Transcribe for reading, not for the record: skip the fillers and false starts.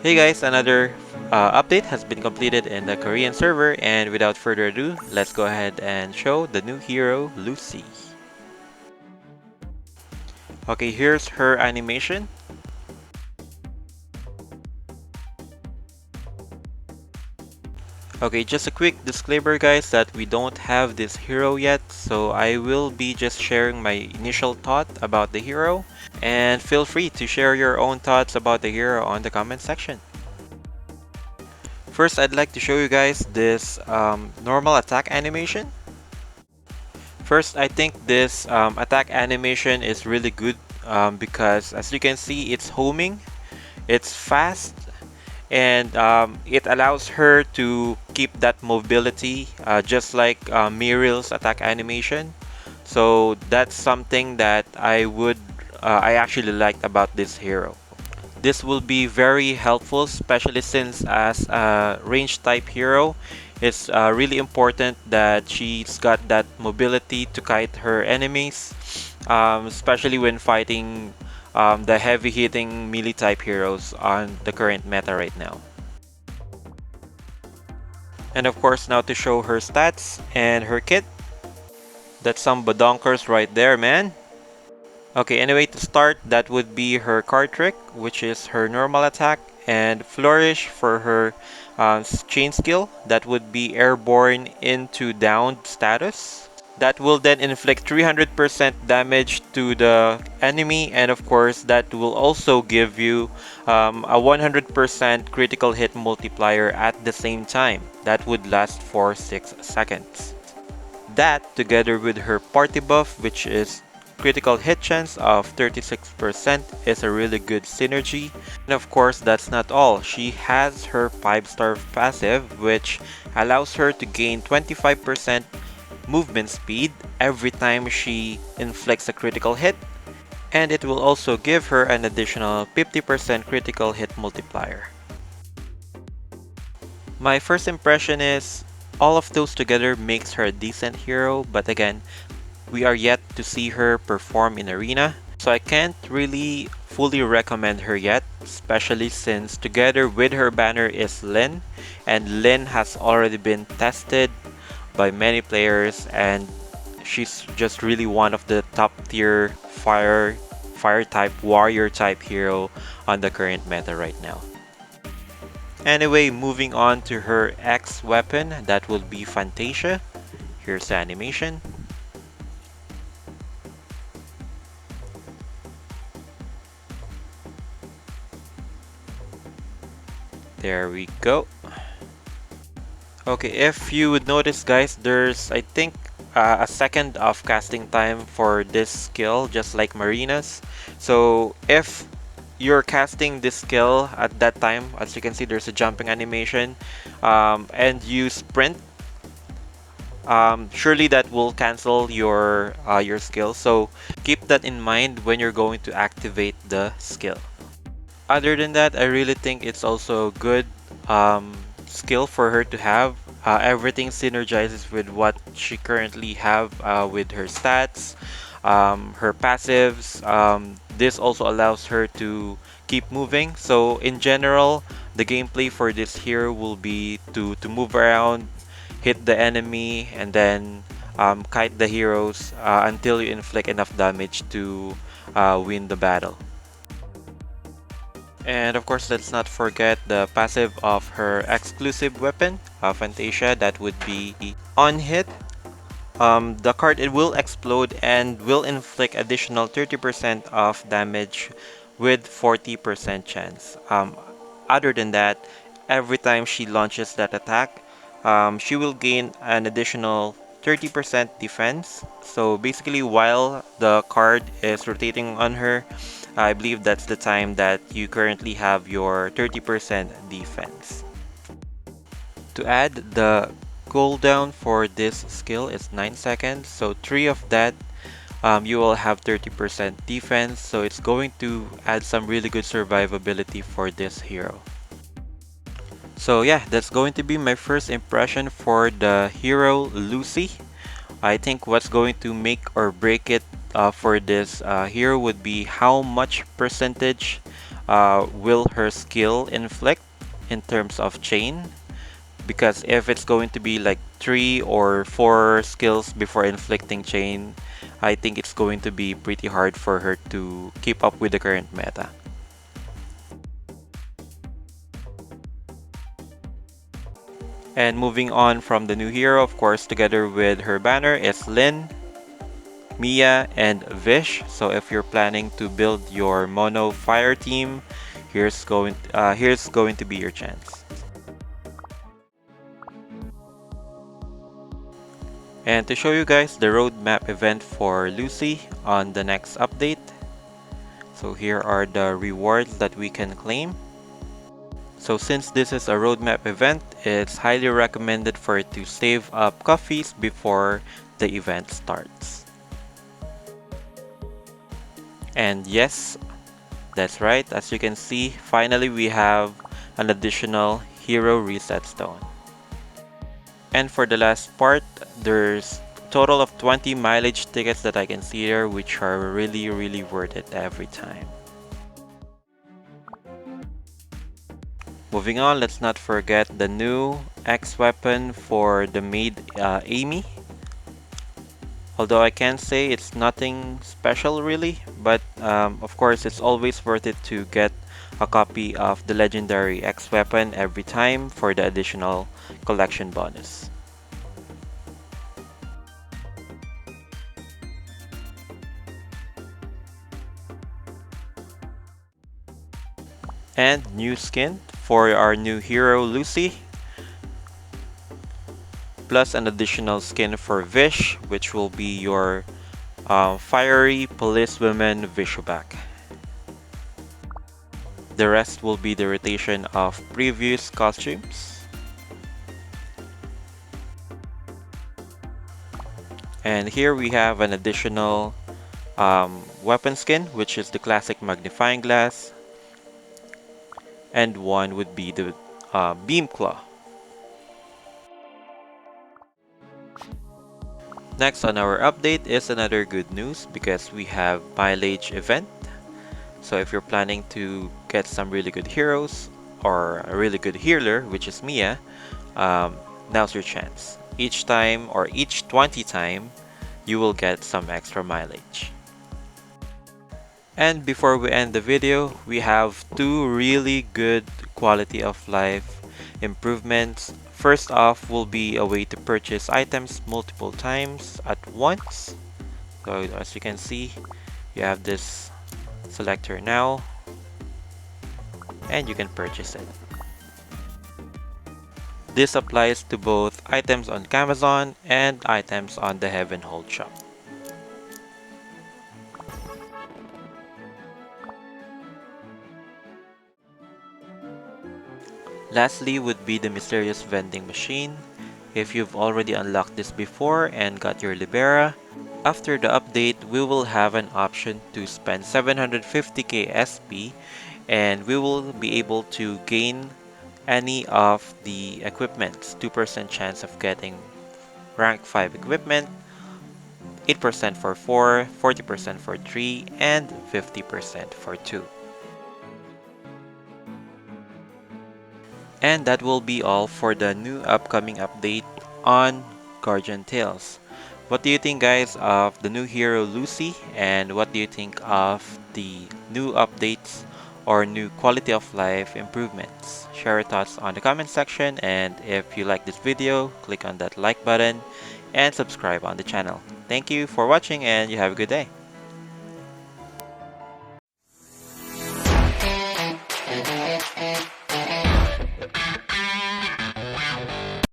Hey guys, another update has been completed in the Korean server, and without further ado, let's go ahead and show the new hero, Lucy. Okay, here's her animation. Okay, just a quick disclaimer guys that we don't have this hero yet, so I will be just sharing my initial thought about the hero, and feel free to share your own thoughts about the hero on the comment section. First, I'd like to show you guys this normal attack animation. First, I think this attack animation is really good because as you can see, it's homing, it's fast, and it allows her to keep that mobility just like Muriel's attack animation. So that's something that I actually liked about this hero. This will be very helpful, especially since as a range type hero, it's really important that she's got that mobility to kite her enemies, especially when fighting the heavy hitting melee type heroes on the current meta right now. And of course, now to show her stats and her kit. That's some badonkers right there, man. Okay, anyway, to start, that would be her card trick, which is her normal attack, and flourish for her chain skill. That would be airborne into downed status. That will then inflict 300% damage to the enemy, and of course, that will also give you a 100% critical hit multiplier at the same time. That would last for 6 seconds. That, together with her party buff, which is critical hit chance of 36%, is a really good synergy. And of course, that's not all. She has her 5-star passive, which allows her to gain 25% movement speed every time she inflicts a critical hit, and it will also give her an additional 50% critical hit multiplier. My first impression is all of those together makes her a decent hero, but again, we are yet to see her perform in arena, so I can't really fully recommend her yet, especially since together with her banner is Lyn, and Lyn has already been tested by many players, and she's just really one of the top tier fire type warrior type hero on the current meta right now. Anyway, moving on to her X weapon, that will be Fantasia. Here's the animation. There we go. Okay, if you would notice guys, there's I think a second of casting time for this skill, just like Marina's. So if you're casting this skill at that time, as you can see there's a jumping animation, and you sprint, surely that will cancel your skill. So keep that in mind when you're going to activate the skill. Other than that, I really think it's also a good skill for her to have. Everything synergizes with what she currently have with her stats, her passives. This also allows her to keep moving. So in general, the gameplay for this hero will be to move around, hit the enemy, and then kite the heroes until you inflict enough damage to win the battle. And of course, let's not forget the passive of her exclusive weapon, Fantasia. That would be on hit. The card, it will explode and will inflict additional 30% of damage with 40% chance. Other than that, every time she launches that attack, she will gain an additional 30% defense. So basically, while the card is rotating on her, I believe that's the time that you currently have your 30% defense. To add, the cooldown for this skill is 9 seconds, so 3 of that you will have 30% defense, so it's going to add some really good survivability for this hero. So yeah, that's going to be my first impression for the hero Lucy. I think what's going to make or break it for this hero would be how much percentage will her skill inflict in terms of chain. Because if it's going to be like 3 or 4 skills before inflicting chain, I think it's going to be pretty hard for her to keep up with the current meta. And moving on from the new hero, of course, together with her banner is Lynn, Mia, and Vish. So if you're planning to build your mono fire team, here's going to be your chance. And to show you guys the roadmap event for Lucy on the next update. So here are the rewards that we can claim. So since this is a roadmap event, it's highly recommended for you to save up coffees before the event starts. And yes, that's right, as you can see, finally we have an additional hero reset stone. And for the last part, there's a total of 20 mileage tickets that I can see here, which are really worth it every time. Moving on, let's not forget the new X weapon for the maid Amy. Although I can say it's nothing special really, but of course it's always worth it to get a copy of the legendary X weapon every time for the additional collection bonus. And new skin for our new hero Lucy, plus an additional skin for Vish, which will be your fiery policewoman Vishubak. The rest will be the rotation of previous costumes. And here we have an additional weapon skin, which is the classic magnifying glass. And one would be the beam claw. Next on our update is another good news because we have mileage event. So if you're planning to get some really good heroes or a really good healer, which is Mia, now's your chance. Each time or each 20 time, you will get some extra mileage. And before we end the video, we have two really good quality of life improvements. First off will be a way to purchase items multiple times at once. So as you can see, you have this selector now and you can purchase it. This applies to both items on Amazon and items on the Heavenhold shop. Lastly would be the mysterious vending machine. If you've already unlocked this before and got your Libera, after the update we will have an option to spend 750k SP and we will be able to gain any of the equipments. 2% chance of getting rank 5 equipment, 8% for 4, 40% for 3, and 50% for 2. And that will be all for the new upcoming update on Guardian Tales. What do you think guys of the new hero Lucy, and what do you think of the new updates or new quality of life improvements? Share your thoughts on the comment section, and if you like this video, click on that like button and subscribe on the channel. Thank you for watching and you have a good day.